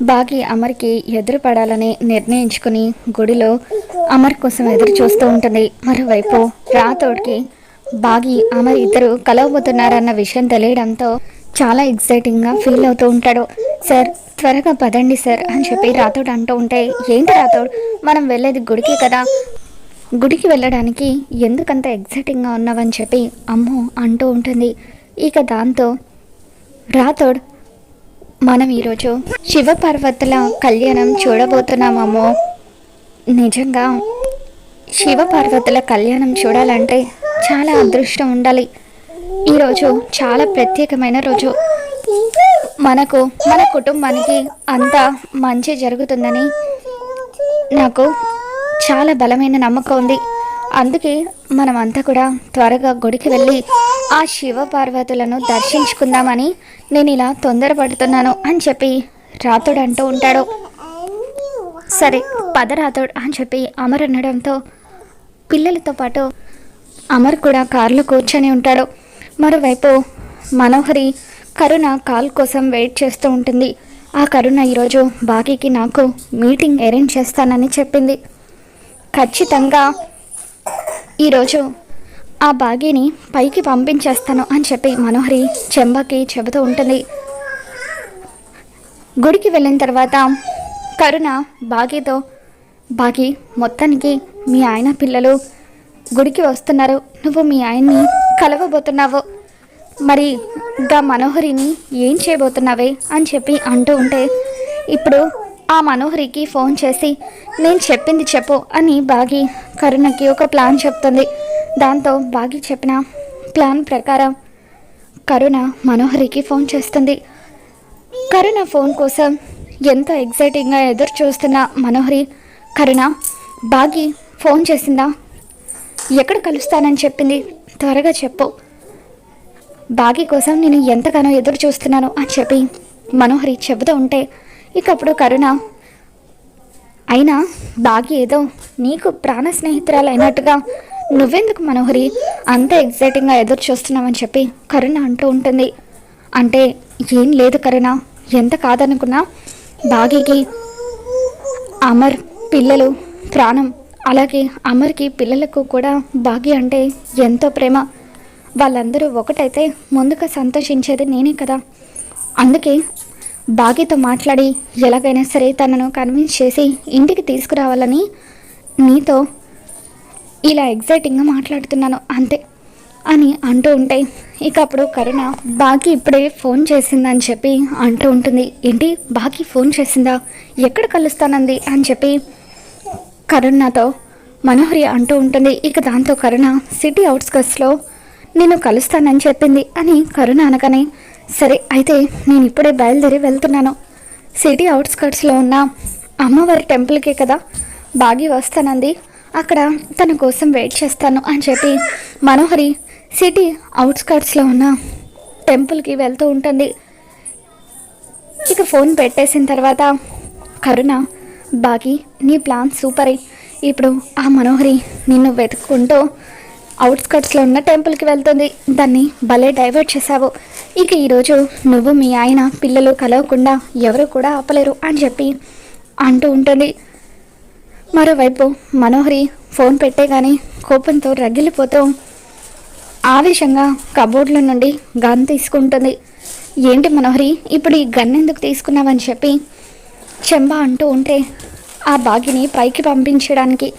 బాగి అమర్కి ఎదురు పడాలని నిర్ణయించుకుని గుడిలో అమర్ కోసం ఎదురు చూస్తూ ఉంటుంది. మరోవైపు రాతోడికి బాగి అమర్ ఇద్దరు కలవబోతున్నారన్న విషయం తెలియడంతో చాలా ఎక్సైటింగ్గా ఫీల్ అవుతూ ఉంటాడు. సార్ త్వరగా పదండి సార్ అని చెప్పి రాతోడు అంటూ ఉంటే, ఏంటి రాతోడు, మనం వెళ్ళేది గుడికి కదా, గుడికి వెళ్ళడానికి ఎందుకంత ఎక్సైటింగ్గా ఉన్నావని చెప్పి అమ్మో అంటూ ఉంటుంది. ఇక దాంతో రాతోడ్, మనం ఈరోజు శివపార్వతుల కళ్యాణం చూడబోతున్నామమ్మో. నిజంగా శివపార్వతుల కళ్యాణం చూడాలంటే చాలా అదృష్టం ఉండాలి. ఈరోజు చాలా ప్రత్యేకమైన రోజు. మనకు మన కుటుంబానికి అంతా మంచి జరుగుతుందని నాకు చాలా బలమైన నమ్మకం ఉంది. అందుకే మనమంతా కూడా త్వరగా గుడికి వెళ్ళి ఆ శివ పార్వతులను దర్శించుకుందామని నేను ఇలా తొందరపడుతున్నాను అని చెప్పి రాతోడు అంటూ ఉంటాడు. సరే పద రాతోడు అని చెప్పి అమర్ అనడంతో పిల్లలతో పాటు అమర్ కూడా కారులో కూర్చొని ఉంటాడు. మరోవైపు మనోహరి కరుణ కాల్ కోసం వెయిట్ చేస్తూ ఉంటుంది. ఆ కరుణ ఈరోజు బాకీకి నాకు మీటింగ్ అరేంజ్ చేస్తానని చెప్పింది. ఖచ్చితంగా ఈరోజు ఆ బాగీని పైకి పంపించేస్తాను అని చెప్పి మనోహరి చెంబాకి చెబుతూ ఉంటుంది. గుడికి వెళ్ళిన తర్వాత కరుణ బాగీతో, బాగీ మొత్తానికి మీ ఆయన పిల్లలు గుడికి వస్తున్నారు, నువ్వు మీ ఆయన్ని కలవబోతున్నావు, మరి గా మనోహరిని ఏం చేయబోతున్నావే అని చెప్పి అంటూ ఉంటే, ఇప్పుడు ఆ మనోహరికి ఫోన్ చేసి నేను చెప్పింది చెప్పు అని బాగి కరుణకి ఒక ప్లాన్ చెప్తుంది. దాంతో బాగి చెప్పిన ప్లాన్ ప్రకారం కరుణ మనోహరికి ఫోన్ చేస్తుంది. కరుణ ఫోన్ కోసం ఎంతో ఎగ్జైటింగ్గా ఎదురు చూస్తున్న మనోహరి, కరుణ బాగి ఫోన్ చేసిందా, ఎక్కడ కలుస్తానని చెప్పింది, త్వరగా చెప్పు, బాగి కోసం నేను ఎంతగానో ఎదురు చూస్తున్నాను అని చెప్పి మనోహరి చెబుతూ ఉంటే, ఇక అప్పుడు కరుణ, అయినా బాగి ఏదో నీకు ప్రాణ స్నేహితురాలు అయినట్టుగా నువ్వెందుకు మనోహరి అంత ఎగ్జైటింగ్గా ఎదురు చూస్తున్నావని చెప్పి కరుణ అంటూ ఉంటుంది. అంటే ఏం లేదు కరుణ, ఎంత కాదనుకున్నా బాగికి అమర్ పిల్లలు ప్రాణం, అలాగే అమర్కి పిల్లలకు కూడా బాగి అంటే ఎంతో ప్రేమ. వాళ్ళందరూ ఒకటైతే ముందుగా సంతోషించేది నేనే కదా. అందుకే బాగితో మాట్లాడి ఎలాగైనా సరే తనను కన్విన్స్ చేసి ఇంటికి తీసుకురావాలని నీతో ఇలా ఎగ్జైటింగ్గా మాట్లాడుతున్నాను అంతే అని అంటూ ఉంటే, ఇక అప్పుడు కరుణ బాగి ఇప్పుడే ఫోన్ చేసిందని చెప్పి అంటూ ఉంటుంది. ఏంటి బాగి ఫోన్ చేసిందా, ఎక్కడ కలుస్తానంది అని చెప్పి కరుణతో మనోహరి అంటూ ఉంటుంది. ఇక దాంతో కరుణ సిటీ అవుట్స్కట్స్లో నేను కలుస్తానని చెప్పింది అని కరుణ అనగానే, సరే అయితే నేను ఇప్పుడే బయలుదేరి వెళ్తున్నాను, సిటీ అవుట్స్కట్స్లో ఉన్న అమ్మవారి టెంపుల్కే కదా బాగి వస్తానంది, అక్కడ తన కోసం వెయిట్ చేస్తాను అని చెప్పి మనోహరి సిటీ అవుట్స్కట్స్లో ఉన్న టెంపుల్కి వెళ్తూ ఉంటుంది. ఇక ఫోన్ పెట్టేసిన తర్వాత కరుణ, బాగి నీ ప్లాన్ సూపరే, ఇప్పుడు ఆ మనోహరి నిన్ను వెతుక్కుంటూ అవుట్స్కట్స్లో ఉన్న టెంపుల్కి వెళ్తుంది, దాన్ని భలే డైవర్ట్ చేశావు, ఇక ఈరోజు నువ్వు మీ ఆయన పిల్లలు కలవకుండా ఎవరు కూడా ఆపలేరు అని చెప్పి అంటూ ఉంటుంది. మరోవైపు మనోహరి ఫోన్ పెట్టేగానే కోపంతో రగిలిపోతూ ఆవేశంగా కబోర్డ్ల నుండి గన్ తీసుకుంటుంది. ఏంటి మనోహరి ఇప్పుడు ఈ గన్ ఎందుకు తీసుకున్నావని చెప్పి చెంబా అంటూ ఉంటే, ఆ బాగిని పైకి పంపించడానికి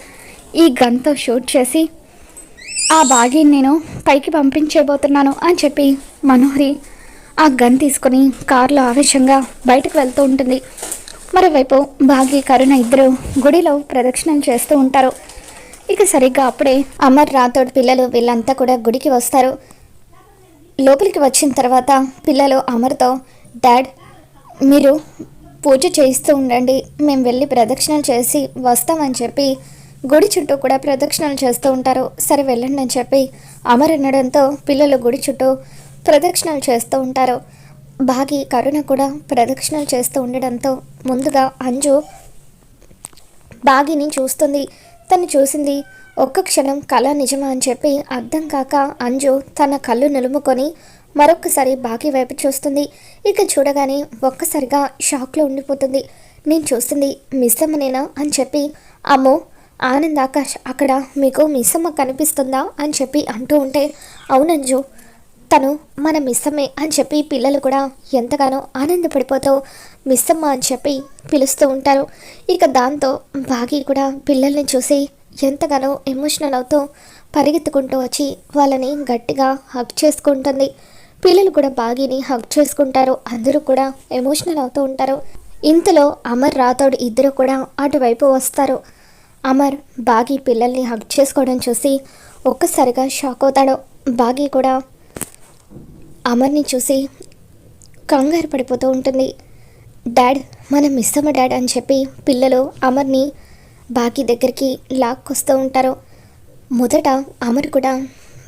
ఈ గన్తో షూట్ చేసి ఆ బాగిని నేను పైకి పంపించబోతున్నాను అని చెప్పి మనోహరి ఆ గన్ తీసుకొని కారులో ఆవేశంగా బయటకు వెళ్తూ ఉంటుంది. మరోవైపు బాగి కరుణ ఇద్దరు గుడిలో ప్రదక్షిణలు చేస్తూ ఉంటారు. ఇక సరిగ్గా అప్పుడే అమర్ రాథోడ్ పిల్లలు వీళ్ళంతా కూడా గుడికి వస్తారు. లోపలికి వచ్చిన తర్వాత పిల్లలు అమర్తో, డాడ్ మీరు పూజ చేయిస్తూ ఉండండి, మేము వెళ్ళి ప్రదక్షిణలు చేసి వస్తామని చెప్పి గుడి చుట్టూ కూడా ప్రదక్షిణలు చేస్తూ ఉంటారు. సరే వెళ్ళండి అని చెప్పి అమర్ అనడంతో పిల్లలు గుడి చుట్టూ ప్రదక్షిణలు చేస్తూ ఉంటారు. బాగి కరుణ కూడా ప్రదక్షిణలు చేస్తూ ఉండడంతో ముందుగా అంజు బాగిని చూస్తుంది. తను చూసింది ఒక్క క్షణం కళ నిజమా అని చెప్పి అర్థం కాక అంజు తన కళ్ళు నిలుముకొని మరొక్కసారి బాకీ వైపు చూస్తుంది. ఇక చూడగానే ఒక్కసారిగా షాక్లో ఉండిపోతుంది. నేను చూస్తుంది మిస్ అమ్మనేనా అని చెప్పి, అమ్మో ఆనంద్ ఆకాష్ అక్కడ మీకు మిస్ అమ్మ కనిపిస్తుందా అని చెప్పి అంటూ ఉంటే, అవునంజు తను మన మిస్సమ్మే అని చెప్పి పిల్లలు కూడా ఎంతగానో ఆనందపడిపోతూ మిస్సమ్మ అని చెప్పి పిలుస్తూ ఉంటారు. ఇక దాంతో బాగి కూడా పిల్లల్ని చూసి ఎంతగానో ఎమోషనల్ అవుతూ పరిగెత్తుకుంటూ వచ్చి వాళ్ళని గట్టిగా హగ్ చేసుకుంటుంది. పిల్లలు కూడా బాగిని హగ్ చేసుకుంటారు. అందరూ కూడా ఎమోషనల్ అవుతూ ఉంటారు. ఇంతలో అమర్ రాథోడ్ ఇద్దరు కూడా అటువైపు వస్తారు. అమర్ బాగి పిల్లల్ని హగ్ చేసుకోవడం చూసి ఒక్కసారిగా షాక్ అవుతాడు. బాగి కూడా అమర్ని చూసి కంగారు పడిపోతూ ఉంటుంది. డాడ్ మనం మిస్ అమ్మ డాడ్ అని చెప్పి పిల్లలు అమర్ని బాగి దగ్గరికి లాక్కొస్తూ ఉంటారు. మొదట అమర్ కూడా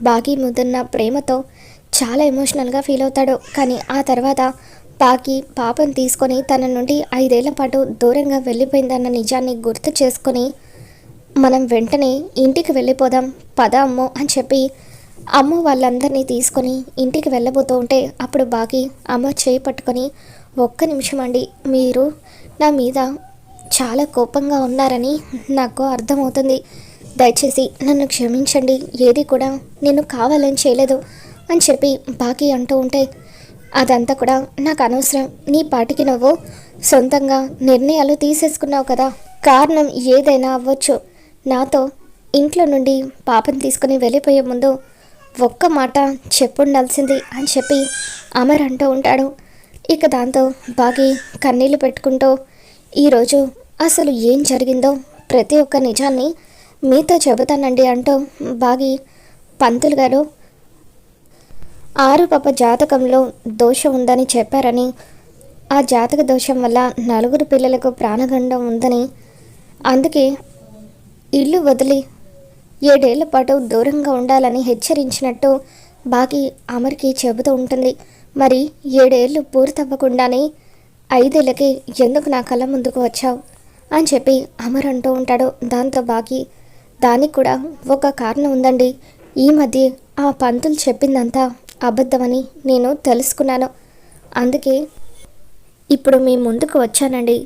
బాగి ముద్దున్న ప్రేమతో చాలా ఎమోషనల్గా ఫీల్ అవుతాడు. కానీ ఆ తర్వాత బాగి పాపం తీసుకొని తన నుండి 5 ఏళ్ల పాటు దూరంగా వెళ్ళిపోయిందన్న నిజాన్ని గుర్తు చేసుకొని మనం వెంటనే ఇంటికి వెళ్ళిపోదాం పద అమ్మో అని చెప్పి అమ్మ వాళ్ళందరినీ తీసుకొని ఇంటికి వెళ్ళబోతూ ఉంటే అప్పుడు బాగి అమ్మ చేయి పట్టుకొని, ఒక్క నిమిషం అండి, మీరు నా మీద చాలా కోపంగా ఉన్నారని నాకు అర్థమవుతుంది, దయచేసి నన్ను క్షమించండి, ఏది కూడా నేను కావాలని చేయలేదు అని చెప్పి బాగి అంటూ ఉంటే, అదంతా కూడా నాకు అనవసరం, నీ పాటికి నువ్వు సొంతంగా నిర్ణయాలు తీసేసుకున్నావు కదా, కారణం ఏదైనా అవ్వచ్చు, నాతో ఇంట్లో నుండి పాపం తీసుకుని వెళ్ళిపోయే ముందు ఒక్క మాట చెప్పుండాల్సింది అని చెప్పి అమర్ అంటూ ఉంటాడు. ఇక దాంతో బాగి కన్నీళ్ళు పెట్టుకుంటూ, ఈరోజు అసలు ఏం జరిగిందో ప్రతి ఒక్క నిజాన్ని మీతో చెబుతానండి అంటూ బాగి, పంతులు గారు 6 పాప జాతకంలో దోషం ఉందని చెప్పారని, ఆ జాతక దోషం వల్ల 4 పిల్లలకు ప్రాణగండం ఉందని, అందుకే ఇల్లు వదిలి 7 ఏళ్ల పాటు దూరంగా ఉండాలని హెచ్చరించినట్టు బాగి అమర్కి చెబుతూ ఉంటుంది. మరి 7 ఏళ్ళు పూర్తవ్వకుండానే 5 ఏళ్ళకి ఎందుకు నా కళ్ళ ముందుకు వచ్చావు అని చెప్పి అమర్ అంటూ ఉంటాడు. దాంతో బాగి, దానికి కూడా ఒక కారణం ఉందండి, ఈ మధ్య ఆ పంతులు చెప్పిందంతా అబద్ధమని నేను తెలుసుకున్నాను, అందుకే ఇప్పుడు మీ ముందుకు వచ్చానండి.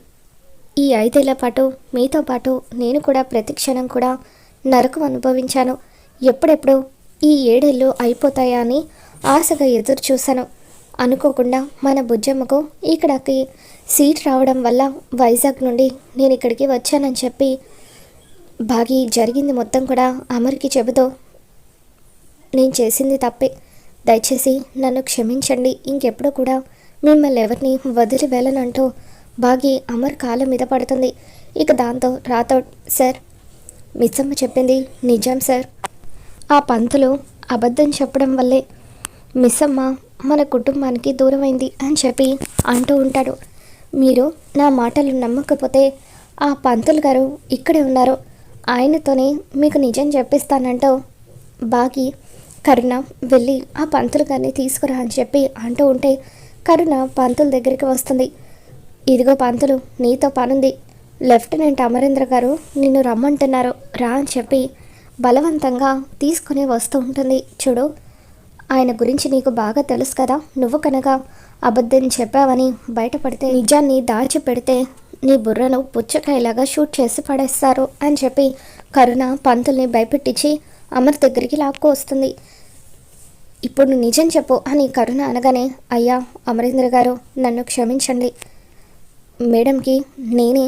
ఈ 5 ఏళ్ల పాటు మీతో పాటు నేను కూడా ప్రతి క్షణం కూడా నరకం అనుభవించాను, ఎప్పుడెప్పుడు ఈ 7 ఏళ్ళు అయిపోతాయా అని ఆశగా ఎదురు చూశాను. అనుకోకుండా మన బుజ్జమ్మకు ఇక్కడికి సీట్ రావడం వల్ల వైజాగ్ నుండి నేను ఇక్కడికి వచ్చానని చెప్పి బాగి జరిగింది మొత్తం కూడా అమర్కి చెబుతూ, నేను చేసింది తప్పే, దయచేసి నన్ను క్షమించండి, ఇంకెప్పుడు కూడా మిమ్మల్ని ఎవరిని వదిలి వెళ్ళనంటూ బాగి అమర్ కాళ్ళ మీద పడుతుంది. ఇక దాంతో రాథోడ్, సార్ మిస్సమ్మ చెప్పింది నిజం సార్, ఆ పంతులు అబద్ధం చెప్పడం వల్లే మిస్సమ్మ మన కుటుంబానికి దూరమైంది అని చెప్పి అంటూ ఉంటాడు. మీరు నా మాటలు నమ్మకపోతే ఆ పంతులు గారు ఇక్కడే ఉన్నారు, ఆయనతోనే మీకు నిజం చెప్పిస్తానంటూ బాగి, కరుణ వెళ్ళి ఆ పంతులు గారిని తీసుకురా అని చెప్పి అంటూ ఉంటే కరుణ పంతుల దగ్గరికి వస్తుంది. ఇదిగో పంతులు, నీతో పనుంది, లెఫ్టినెంట్ అమరేంద్ర గారు నిన్ను రమ్మంటున్నారు రా అని చెప్పి బలవంతంగా తీసుకుని వస్తూ ఉంటుంది. చూడు, ఆయన గురించి నీకు బాగా తెలుసు కదా, నువ్వు కనుక అబద్ధం చెప్పావని బయటపడితే, నిజాన్ని దాచిపెడితే నీ బుర్రను పుచ్చకాయలాగా షూట్ చేసి పడేస్తారు అని చెప్పి కరుణ పంతుల్ని భయపెట్టించి అమర్ దగ్గరికి లాక్కు వస్తుంది. ఇప్పుడు నిజం చెప్పు అని కరుణ అనగానే, అయ్యా అమరేంద్ర గారు నన్ను క్షమించండి, మేడంకి నేనే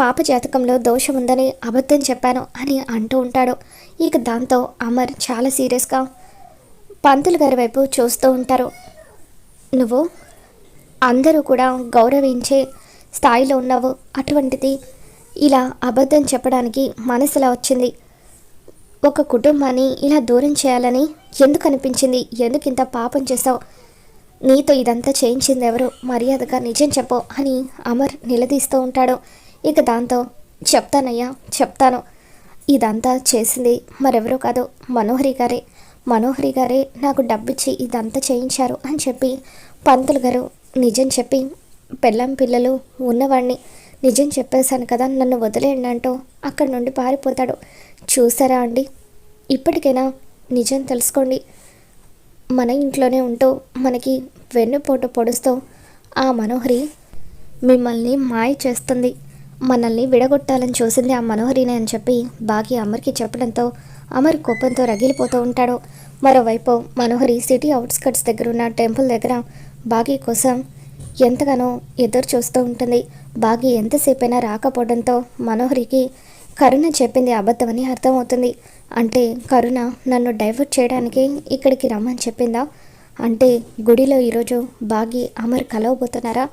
పాప జాతకంలో దోషం ఉందని అబద్ధం చెప్పాను అని అంటూ ఉంటాడు. ఇక దాంతో అమర్ చాలా సీరియస్గా పంతులు గారి వైపు చూస్తూ ఉంటారు. నువ్వు అందరూ కూడా గౌరవించే స్థాయిలో ఉన్నావు, అటువంటిది ఇలా అబద్ధం చెప్పడానికి మనసులా వచ్చింది, ఒక కుటుంబాన్ని ఇలా దూరం చేయాలని ఎందుకు అనిపించింది, ఎందుకు ఇంత పాపం చేసావు, నీతో ఇదంతా చేయించింది ఎవరు, మర్యాదగా నిజం చెప్పు అని అమర్ నిలదీస్తూ ఉంటాడు. ఇక దాంతో, చెప్తానయ్యా చెప్తాను, ఇదంతా చేసింది మరెవరూ కాదు, మనోహరి గారే నాకు డబ్బిచ్చి ఇదంతా చేయించారు అని చెప్పి పంతులు గారు నిజం చెప్పి, పెళ్ళం పిల్లలు ఉన్నవాడిని నిజం చెప్పేశాను కదా, నన్ను వదిలేయండి అంటూ అక్కడి నుండి పారిపోతాడు. చూసారా అండి, ఇప్పటికైనా నిజం తెలుసుకోండి, మన ఇంట్లోనే ఉంటూ మనకి వెన్నుపోటు పొడుస్తూ ఆ మనోహరి మిమ్మల్ని మాయ చేస్తుంది, మనల్ని విడగొట్టాలని చూసింది ఆ మనోహరినే అని చెప్పి బాగి అమర్కి చెప్పడంతో అమర్ కోపంతో రగిలిపోతూ ఉంటాడు. మరోవైపు మనోహరి సిటీ అవుట్స్కట్స్ దగ్గర ఉన్న టెంపుల్ దగ్గర బాగి కోసం ఎంతగానో ఎదురు చూస్తూ ఉంటుంది. బాగి ఎంతసేపైనా రాకపోవడంతో మనోహరికి కరుణ చెప్పింది అబద్ధమని అర్థమవుతుంది. అంటే కరుణ నన్ను డైవర్ట్ చేయడానికి ఇక్కడికి రమ్మని చెప్పిందా? అంటే గుడిలో ఈరోజు బాగి అమర్ కలవబోతున్నారా?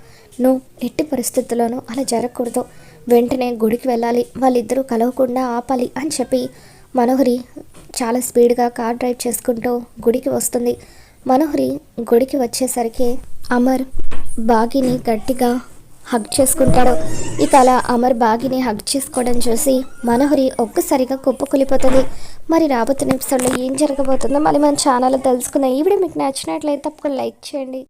నువ్వు ఎట్టి పరిస్థితుల్లోనూ అలా జరగకూడదు, వెంటనే గుడికి వెళ్ళాలి, వాళ్ళిద్దరూ కలవకుండా ఆపాలి అని చెప్పి మనోహరి చాలా స్పీడ్గా కార్ డ్రైవ్ చేసుకుంటూ గుడికి వస్తుంది. మనోహరి గుడికి వచ్చేసరికి అమర్ బాగిని గట్టిగా హగ్ చేసుకుంటాడు. ఇక అలా అమర్ బాగిని హగ్ చేసుకోవడం చూసి మనోహరి ఒక్కసారిగా కుప్పకూలిపోతుంది. మరి రాబోతున్న ఎపిసోడ్లో ఏం జరగబోతుందో మళ్ళీ మన ఛానల్లో తెలుసుకుందాం. ఈ వీడియో మీకు నచ్చినట్లయితే తప్పకుండా లైక్ చేయండి.